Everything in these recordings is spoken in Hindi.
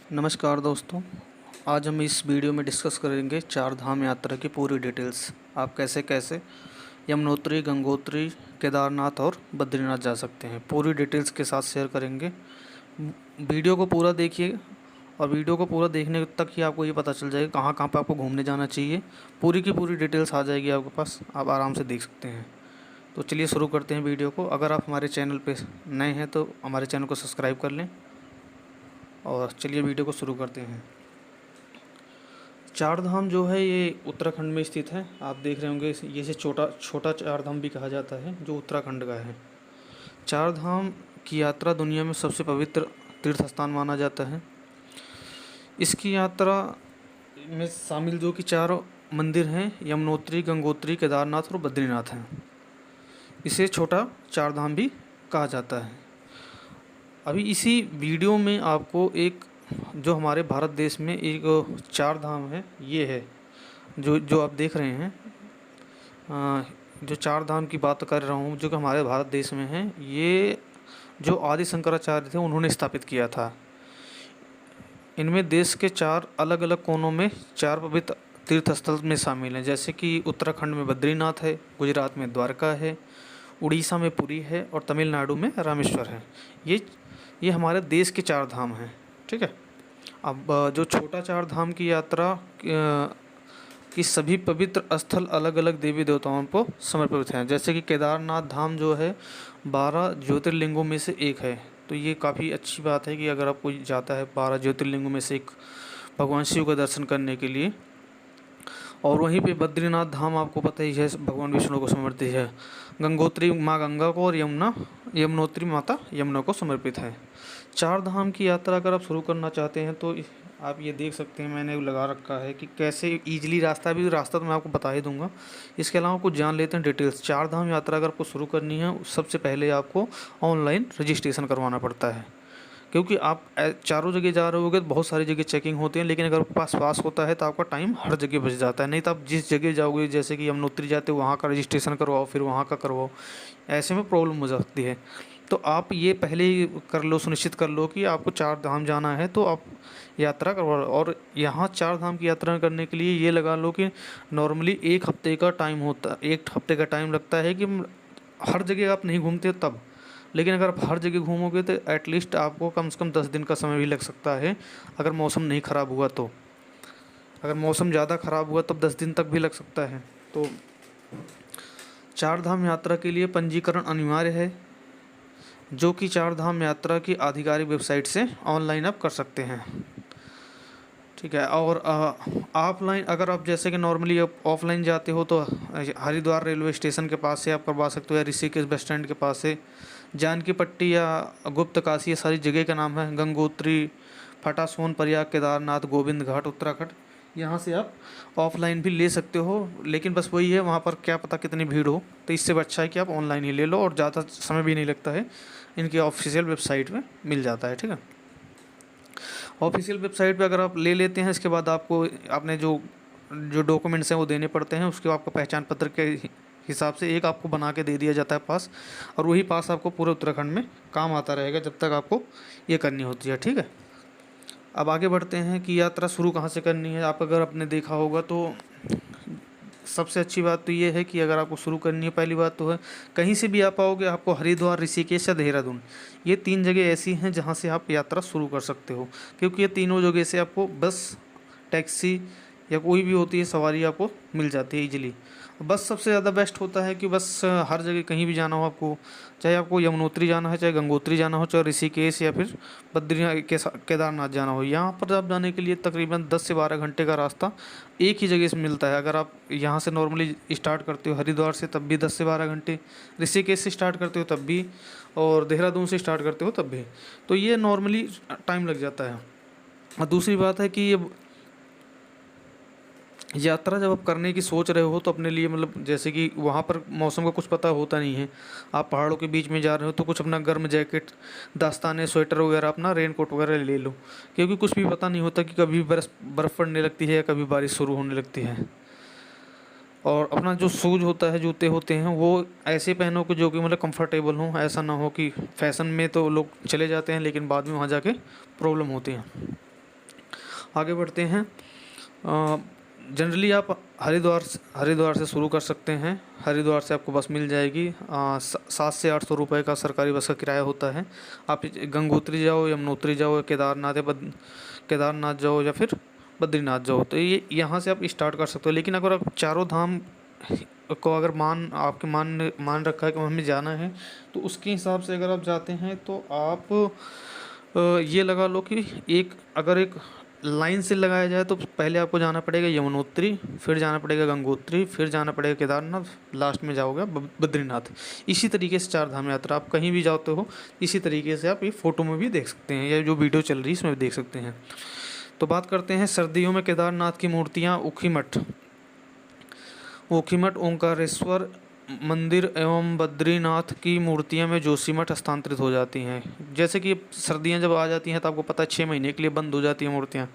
नमस्कार दोस्तों। आज हम इस वीडियो में डिस्कस करेंगे चार धाम यात्रा की पूरी डिटेल्स। आप कैसे कैसे यमुनोत्री, गंगोत्री, केदारनाथ और बद्रीनाथ जा सकते हैं, पूरी डिटेल्स के साथ शेयर करेंगे। वीडियो को पूरा देखिए और वीडियो को पूरा देखने तक ही आपको ये पता चल जाएगा कहाँ कहाँ पर आपको घूमने जाना चाहिए। पूरी की पूरी डिटेल्स आ जाएगी आपके पास, आप आराम से देख सकते हैं। तो चलिए शुरू करते हैं वीडियो को। अगर आप हमारे चैनल पे नए हैं तो हमारे चैनल को सब्सक्राइब कर लें और चलिए वीडियो को शुरू करते हैं। चार धाम जो है ये उत्तराखंड में स्थित है। आप देख रहे होंगे ये से छोटा छोटा चार धाम भी कहा जाता है, जो उत्तराखंड का है। चार धाम की यात्रा दुनिया में सबसे पवित्र तीर्थ स्थान माना जाता है। इसकी यात्रा में शामिल जो कि चार मंदिर हैं, यमुनोत्री, गंगोत्री, केदारनाथ और बद्रीनाथ हैं। इसे छोटा चार धाम भी कहा जाता है। अभी इसी वीडियो में आपको एक जो हमारे भारत देश में एक चार धाम है, ये है जो जो आप देख रहे हैं। जो चार धाम की बात कर रहा हूँ जो कि हमारे भारत देश में है, ये जो आदि शंकराचार्य थे उन्होंने स्थापित किया था। इनमें देश के चार अलग अलग कोनों में चार पवित्र तीर्थ स्थल में शामिल हैं, जैसे कि उत्तराखंड में बद्रीनाथ है, गुजरात में द्वारका है, उड़ीसा में पुरी है और तमिलनाडु में रामेश्वर है। ये हमारे देश के चार धाम हैं। ठीक है। अब जो छोटा चार धाम की यात्रा कि सभी पवित्र स्थल अलग अलग देवी देवताओं को समर्पित हैं। जैसे कि केदारनाथ धाम जो है 12 ज्योतिर्लिंगों में से एक है। तो ये काफ़ी अच्छी बात है कि अगर आप कोई जाता है 12 ज्योतिर्लिंगों में से एक भगवान शिव का दर्शन करने के लिए। और वहीं पे बद्रीनाथ धाम आपको पता ही है, भगवान विष्णु को समर्पित है। गंगोत्री माँ गंगा को और यमुनोत्री माता यमुना को समर्पित है। चार धाम की यात्रा अगर आप शुरू करना चाहते हैं तो आप ये देख सकते हैं, मैंने लगा रखा है कि कैसे ईजिली रास्ता तो मैं आपको बता ही दूंगा। इसके अलावा कुछ जान लेते हैं डिटेल्स। चार धाम यात्रा अगर आपको शुरू करनी है, सबसे पहले आपको ऑनलाइन रजिस्ट्रेशन करवाना पड़ता है, क्योंकि आप चारों जगह जा रहे होगे तो बहुत सारी जगह चेकिंग होती है। लेकिन अगर आपके पास पास होता है तो आपका टाइम हर जगह बच जाता है। नहीं तो आप जिस जगह जाओगे, जैसे कि यमुनोत्री जाते हो वहाँ का रजिस्ट्रेशन करवाओ, फिर वहाँ का करवाओ, ऐसे में प्रॉब्लम हो सकती है। तो आप ये पहले ही कर लो, सुनिश्चित कर लो कि आपको चार धाम जाना है तो आप यात्रा करवा लो। और यहाँ चार धाम की यात्रा करने के लिए ये लगा लो कि नॉर्मली एक हफ्ते का टाइम होता, एक हफ्ते का टाइम लगता है कि हर जगह आप नहीं घूमते तब। लेकिन अगर आप हर जगह घूमोगे तो एटलीस्ट आपको कम से कम 10 दिन का समय भी लग सकता है, अगर मौसम नहीं ख़राब हुआ तो। अगर मौसम ज़्यादा ख़राब हुआ तब 10 दिन तक भी लग सकता है। तो चार धाम यात्रा के लिए पंजीकरण अनिवार्य है, जो कि चार धाम यात्रा की आधिकारिक वेबसाइट से ऑनलाइन आप कर सकते हैं। ठीक है। और ऑफलाइन अगर आप जैसे कि नॉर्मली आप ऑफलाइन जाते हो तो हरिद्वार रेलवे स्टेशन के पास से आप करवा सकते हो, या ऋषिकेश बस स्टैंड के पास से, जानकी पट्टी या गुप्त काशी, ये सारी जगह का नाम है। गंगोत्री, फटा, सोनप्रयाग, केदारनाथ, गोविंद घाट, उत्तराखंड, यहाँ से आप ऑफलाइन भी ले सकते हो। लेकिन बस वही है, वहाँ पर क्या पता कितनी भीड़ हो, तो इससे अच्छा है कि आप ऑनलाइन ही ले लो और ज़्यादा समय भी नहीं लगता है, इनकी ऑफिशियल वेबसाइट में मिल जाता है। ठीक है। ऑफिशियल वेबसाइट पे अगर आप ले लेते हैं, इसके बाद आपको अपने जो जो डॉक्यूमेंट्स हैं वो देने पड़ते हैं। उसके आपका पहचान पत्र के हिसाब से एक आपको बना के दे दिया जाता है पास, और वही पास आपको पूरे उत्तराखंड में काम आता रहेगा जब तक आपको ये करनी होती है। ठीक है। अब आगे बढ़ते हैं कि यात्रा शुरू कहाँ से करनी है। आप अगर आपने देखा होगा तो सबसे अच्छी बात तो ये है कि अगर आपको शुरू करनी है, पहली बात तो है कहीं से भी आप आओगे, आपको हरिद्वार, ऋषिकेश या देहरादून, ये तीन जगह ऐसी हैं जहाँ से आप यात्रा शुरू कर सकते हो। क्योंकि ये तीनों जगह से आपको बस, टैक्सी या कोई भी होती है सवारी आपको मिल जाती है ईजिली। बस सबसे ज़्यादा बेस्ट होता है कि बस हर जगह कहीं भी जाना हो आपको, चाहे आपको यमुनोत्री जाना है, चाहे गंगोत्री जाना हो, चाहे ऋषिकेश या फिर बद्रीनाथ केदारनाथ जाना हो, यहाँ पर आप जाने के लिए तकरीबन 10 से 12 घंटे का रास्ता एक ही जगह से मिलता है। अगर आप यहाँ से नॉर्मली स्टार्ट करते हो हरिद्वार से तब भी 10 से 12 घंटे, ऋषिकेश से स्टार्ट करते हो तब भी, और देहरादून से स्टार्ट करते हो तब भी, तो ये नॉर्मली टाइम लग जाता है। और दूसरी बात है कि ये यात्रा जब आप करने की सोच रहे हो तो अपने लिए मतलब जैसे कि वहाँ पर मौसम का कुछ पता होता नहीं है, आप पहाड़ों के बीच में जा रहे हो तो कुछ अपना गर्म जैकेट, दस्ताने, स्वेटर वगैरह, अपना रेन कोट वगैरह ले लो, क्योंकि कुछ भी पता नहीं होता कि कभी बर्फ़ पड़ने लगती है या कभी बारिश शुरू होने लगती है। और अपना जो शूज़ होता है, जूते होते हैं, वो ऐसे पहनो कि जो कि मतलब कंफर्टेबल हो। ऐसा ना हो कि फ़ैशन में तो लोग चले जाते हैं लेकिन बाद में वहाँ जाके प्रॉब्लम होती है। आगे बढ़ते हैं। जनरली आप हरिद्वार से शुरू कर सकते हैं। हरिद्वार से आपको बस मिल जाएगी, 700 से 800 रुपये का सरकारी बस का किराया होता है। आप गंगोत्री जाओ, यमुनोत्री जाओ, केदारनाथ जाओ या फिर बद्रीनाथ जाओ, तो ये यहाँ से आप स्टार्ट कर सकते हो। लेकिन अगर आप चारों धाम को अगर मान रखा है कि हमें जाना है, तो उसके हिसाब से अगर आप जाते हैं तो आप ये लगा लो कि अगर एक लाइन से लगाया जाए तो पहले आपको जाना पड़ेगा यमुनोत्री, फिर जाना पड़ेगा गंगोत्री, फिर जाना पड़ेगा केदारनाथ, लास्ट में जाओगे बद्रीनाथ। इसी तरीके से 4 धाम यात्रा आप कहीं भी जाते हो, इसी तरीके से आप ये फ़ोटो में भी देख सकते हैं, या जो वीडियो चल रही है इसमें भी देख सकते हैं। तो बात करते हैं सर्दियों में केदारनाथ की मूर्तियाँ ऊखीमठ ओंकारेश्वर मंदिर एवं बद्रीनाथ की मूर्तियां में जोशीमठ हस्तांतरित हो जाती हैं। जैसे कि सर्दियां जब आ जाती हैं तो आपको पता है 6 महीने के लिए बंद हो जाती हैं मूर्तियां।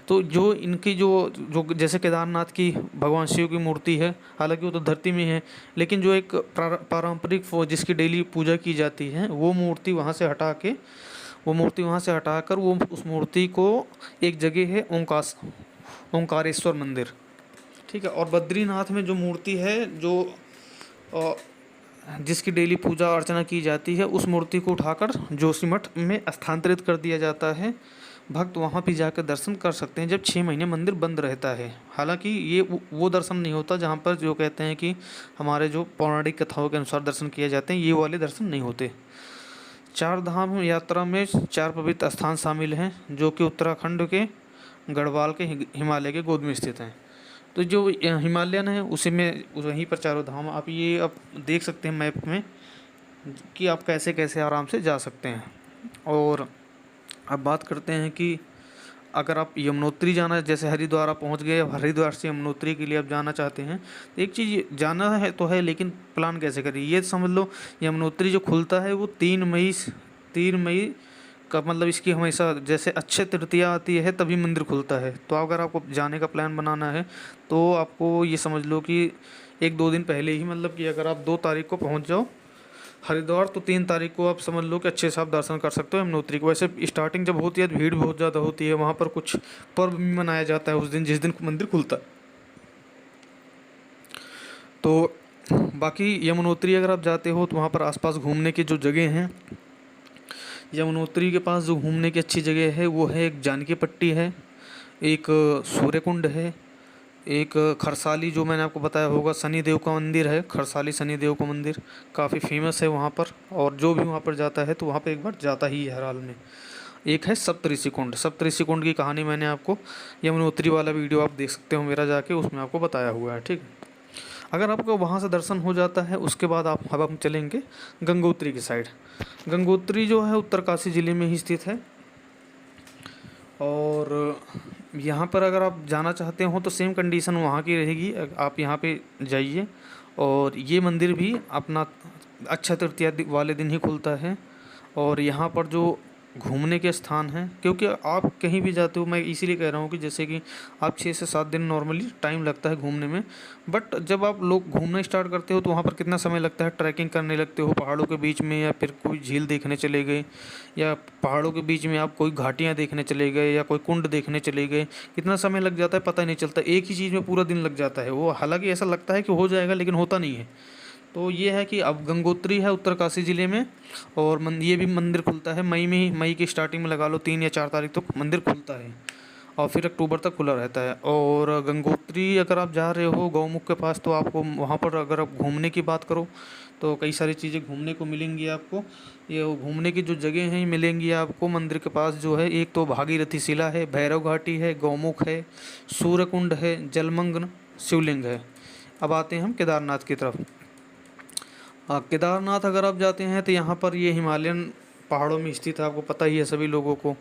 तो जो इनकी जो जो जैसे केदारनाथ की भगवान शिव की मूर्ति है, हालांकि वो तो धरती में है, लेकिन जो एक पारंपरिक जिसकी डेली पूजा की जाती है, वो मूर्ति वहाँ से हटाकर वो उस मूर्ति को एक जगह है ओंकारेश्वर मंदिर, ठीक है। और बद्रीनाथ में जो मूर्ति है, जिसकी डेली पूजा अर्चना की जाती है, उस मूर्ति को उठाकर जोशीमठ में स्थानांतरित कर दिया जाता है। भक्त वहाँ भी जाकर दर्शन कर सकते हैं जब 6 महीने मंदिर बंद रहता है। हालांकि ये वो दर्शन नहीं होता जहाँ पर जो कहते हैं कि हमारे जो पौराणिक कथाओं के अनुसार दर्शन किए जाते हैं, ये वाले दर्शन नहीं होते। 4 धाम यात्रा में 4 पवित्र स्थान शामिल हैं, जो कि उत्तराखंड के गढ़वाल के हिमालय के गोद में स्थित हैं। तो जो हिमालयन है उसी में वहीं पर 4 धाम आप देख सकते हैं मैप में कि आप कैसे कैसे आराम से जा सकते हैं। और अब बात करते हैं कि अगर आप यमुनोत्री जाना, जैसे हरिद्वार आप पहुंच गए, हरिद्वार से यमुनोत्री के लिए आप जाना चाहते हैं, तो एक चीज़ जाना है तो है, लेकिन प्लान कैसे करें ये समझ लो। यमुनोत्री जो खुलता है वो 3 मई का, मतलब इसकी हमेशा जैसे अक्षय तृतीया आती है तभी मंदिर खुलता है। तो अगर आपको जाने का प्लान बनाना है तो आपको ये समझ लो कि 1-2 दिन पहले ही, मतलब कि अगर आप 2 तारीख को पहुंच जाओ हरिद्वार, तो 3 तारीख को आप समझ लो कि अच्छे से आप दर्शन कर सकते हो यमुनोत्री को। वैसे स्टार्टिंग जब होती है तो भीड़ बहुत ज़्यादा होती है, वहाँ पर कुछ पर्व भी मनाया जाता है उस दिन, जिस दिन मंदिर खुलता है। तो बाकी यमुनोत्री अगर आप जाते हो तो वहाँ पर आसपास घूमने की जो जगह हैं, यमुनोत्री के पास जो घूमने की अच्छी जगह है वो है, एक जानकी पट्टी है, एक सूर्यकुंड है, एक खरसाली, जो मैंने आपको बताया होगा शनिदेव का मंदिर है, खरसाली शनिदेव का मंदिर काफ़ी फेमस है वहाँ पर, और जो भी वहाँ पर जाता है तो वहाँ पर एक बार जाता ही है हर हाल में। एक है सप्तऋषि कुंड की कहानी मैंने आपको यमुनोत्री वाला वीडियो आप देख सकते हो मेरा जाके, उसमें आपको बताया हुआ है, ठीक है। अगर आपको वहाँ से दर्शन हो जाता है, उसके बाद अब हम चलेंगे गंगोत्री की साइड। गंगोत्री जो है उत्तरकाशी ज़िले में ही स्थित है, और यहाँ पर अगर आप जाना चाहते हो तो सेम कंडीशन वहाँ की रहेगी, आप यहाँ पे जाइए। और ये मंदिर भी अपना अक्षय तृतीया वाले दिन ही खुलता है। और यहाँ पर जो घूमने के स्थान हैं, क्योंकि आप कहीं भी जाते हो, मैं इसीलिए कह रहा हूँ कि जैसे कि आप 6 से 7 दिन नॉर्मली टाइम लगता है घूमने में, बट जब आप लोग घूमना स्टार्ट करते हो तो वहाँ पर कितना समय लगता है, ट्रैकिंग करने लगते हो पहाड़ों के बीच में, या फिर कोई झील देखने चले गए, या पहाड़ों के बीच में आप कोई घाटियाँ देखने चले गए, या कोई कुंड देखने चले गए, कितना समय लग जाता है पता ही नहीं चलता। एक ही चीज़ में पूरा दिन लग जाता है वो, हालाँकि ऐसा लगता है कि हो जाएगा लेकिन होता नहीं है। तो ये है कि अब गंगोत्री है उत्तरकाशी ज़िले में, और ये भी मंदिर खुलता है मई की स्टार्टिंग में, लगा लो 3 या 4 तारीख तक मंदिर खुलता है, और फिर अक्टूबर तक खुला रहता है। और गंगोत्री अगर आप जा रहे हो गौमुख के पास, तो आपको वहाँ पर अगर आप घूमने की बात करो तो कई सारी चीज़ें घूमने को मिलेंगी आपको। ये घूमने की जो जगह हैं मिलेंगी आपको मंदिर के पास, जो है एक तो भागीरथी शिला है, भैरव घाटी है, गौमुख है, सूर्यकुंड है, जलमग्न शिवलिंग है। अब आते हैं हम केदारनाथ की तरफ। केदारनाथ अगर आप जाते हैं तो यहाँ पर ये हिमालयन पहाड़ों में स्थित है, आपको पता ही है सभी लोगों को।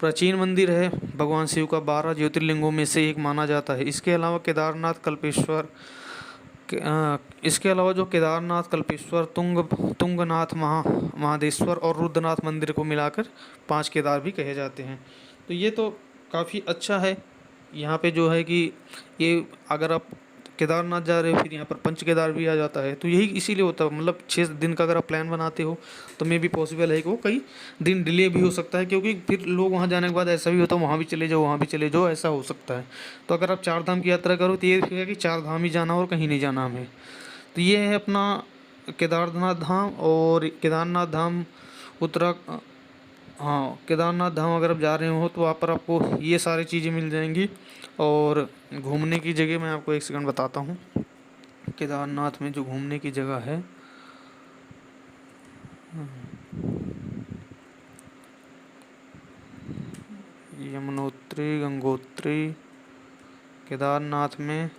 प्राचीन मंदिर है, भगवान शिव का 12 ज्योतिर्लिंगों में से एक माना जाता है। इसके अलावा जो केदारनाथ कल्पेश्वर तुंगनाथ महादेश्वर और रुद्रनाथ मंदिर को मिलाकर 5 केदार भी कहे जाते हैं। तो ये तो काफ़ी अच्छा है। यहाँ पे जो है कि ये अगर आप केदारनाथ जा रहे हो फिर यहाँ पर पंच केदार भी आ जाता है। तो यही इसीलिए होता है, मतलब 6 दिन का अगर आप प्लान बनाते हो तो मे भी पॉसिबल है कि वो कई दिन डिले भी हो सकता है, क्योंकि फिर लोग वहाँ जाने के बाद ऐसा भी होता है वहाँ भी चले जाओ वहाँ भी चले जाओ, ऐसा हो सकता है। तो अगर आप 4 धाम की यात्रा करो तो ये है कि 4 धाम ही जाना और कहीं नहीं जाना हमें। तो ये है अपना केदारनाथ धाम और केदारनाथ धाम उत्तरा हाँ, केदारनाथ धाम अगर आप जा रहे हो तो वहाँ पर आपको ये सारी चीज़ें मिल जाएंगी। और घूमने की जगह मैं आपको एक सेकंड बताता हूँ। केदारनाथ में जो घूमने की जगह है, यमुनोत्री, गंगोत्री, केदारनाथ में,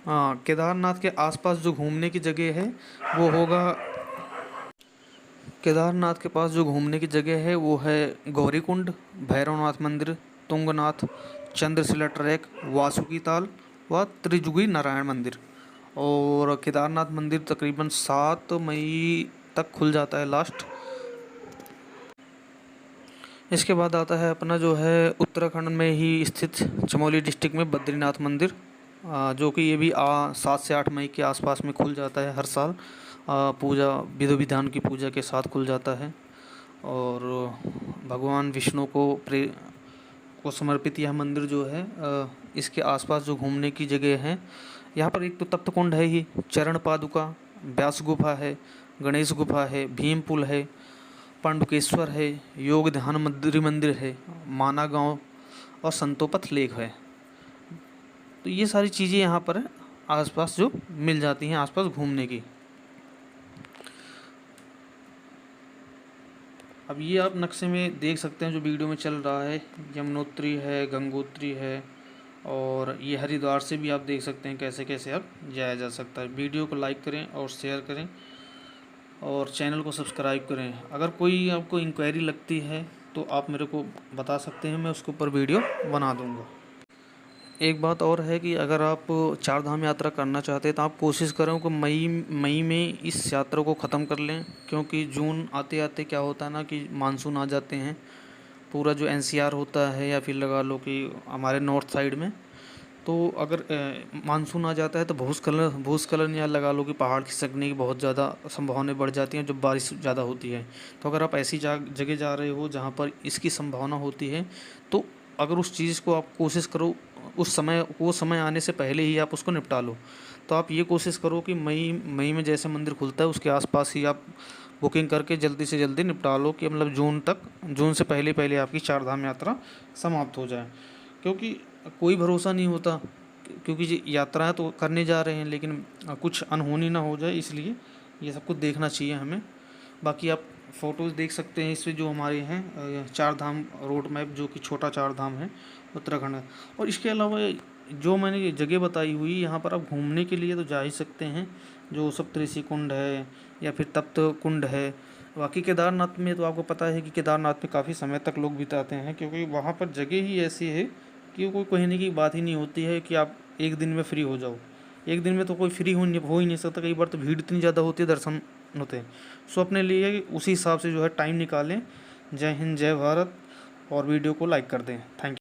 हाँ केदारनाथ के आसपास जो घूमने की जगह है वो होगा, केदारनाथ के पास जो घूमने की जगह है वो है गौरीकुंड, भैरवनाथ मंदिर, तुंगनाथ, चंद्रशिला ट्रैक, वासुकी ताल व त्रिजुगी नारायण मंदिर। और केदारनाथ मंदिर तकरीबन 7 मई तक खुल जाता है लास्ट। इसके बाद आता है अपना जो है उत्तराखंड में ही स्थित चमोली डिस्ट्रिक्ट में बद्रीनाथ मंदिर, जो कि ये भी 7 से 8 मई के आसपास में खुल जाता है हर साल। पूजा विधि विधान की पूजा के साथ खुल जाता है। और भगवान विष्णु को समर्पित यह मंदिर जो है, इसके आसपास जो घूमने की जगह है यहाँ पर एक तो तप्त कुंड है ही, चरण पादुका, व्यास गुफा है, गणेश गुफा है, भीम पुल है, पांडुकेश्वर है, योग ध्यान मंदिर है, माना गांव और संतोपथ लेक है। तो ये सारी चीज़ें यहाँ पर आसपास जो मिल जाती हैं आसपास घूमने की। अब ये आप नक्शे में देख सकते हैं जो वीडियो में चल रहा है, यमुनोत्री है, गंगोत्री है, और ये हरिद्वार से भी आप देख सकते हैं कैसे कैसे अब जाया जा सकता है। वीडियो को लाइक करें और शेयर करें और चैनल को सब्सक्राइब करें। अगर कोई आपको इंक्वायरी लगती है तो आप मेरे को बता सकते हैं, मैं उसके ऊपर वीडियो बना दूंगा। एक बात और है कि अगर आप 4 धाम यात्रा करना चाहते हैं तो आप कोशिश करें कि मई में इस यात्रा को ख़त्म कर लें, क्योंकि जून आते आते क्या होता है ना कि मानसून आ जाते हैं। पूरा जो एनसीआर होता है या फिर लगा लो कि हमारे नॉर्थ साइड में, तो अगर मानसून आ जाता है तो भूस्खलन या लगा लो कि पहाड़ खिसकने की बहुत ज़्यादा संभावनाएं बढ़ जाती हैं जब बारिश ज़्यादा होती है। तो अगर आप ऐसी जगह जा रहे हो जहाँ पर इसकी संभावना होती है, तो अगर उस चीज़ को आप कोशिश करो वो समय आने से पहले ही आप उसको निपटा लो। तो आप ये कोशिश करो कि मई में जैसे मंदिर खुलता है उसके आसपास ही आप बुकिंग करके जल्दी से जल्दी निपटा लो, कि मतलब जून से पहले पहले आपकी 4 धाम यात्रा समाप्त हो जाए। क्योंकि कोई भरोसा नहीं होता, क्योंकि यात्राएं तो करने जा रहे हैं लेकिन कुछ अनहोनी ना हो जाए, इसलिए ये सब कुछ देखना चाहिए हमें। बाकी आप फ़ोटोज़ देख सकते हैं इससे जो हमारे हैं 4 धाम रोड मैप, जो कि छोटा 4 धाम है उत्तराखंड में। और इसके अलावा जो मैंने ये जगह बताई हुई यहाँ पर आप घूमने के लिए तो जा ही सकते हैं, जो सप्तऋषि कुंड है या फिर तप्त कुंड है। बाकी केदारनाथ में तो आपको पता है कि केदारनाथ में काफ़ी समय तक लोग बिताते हैं, क्योंकि वहाँ पर जगह ही ऐसी है कि कोई कहने की बात ही नहीं होती है कि आप एक दिन में फ्री हो जाओ। एक दिन में तो कोई फ्री हो ही नहीं सकता, कई बार तो भीड़ इतनी ज़्यादा होती है, दर्शन होते हैं। सो अपने लिए उसी हिसाब से जो है टाइम निकालें। जय हिंद, जय भारत, और वीडियो को लाइक कर दें। Thank you.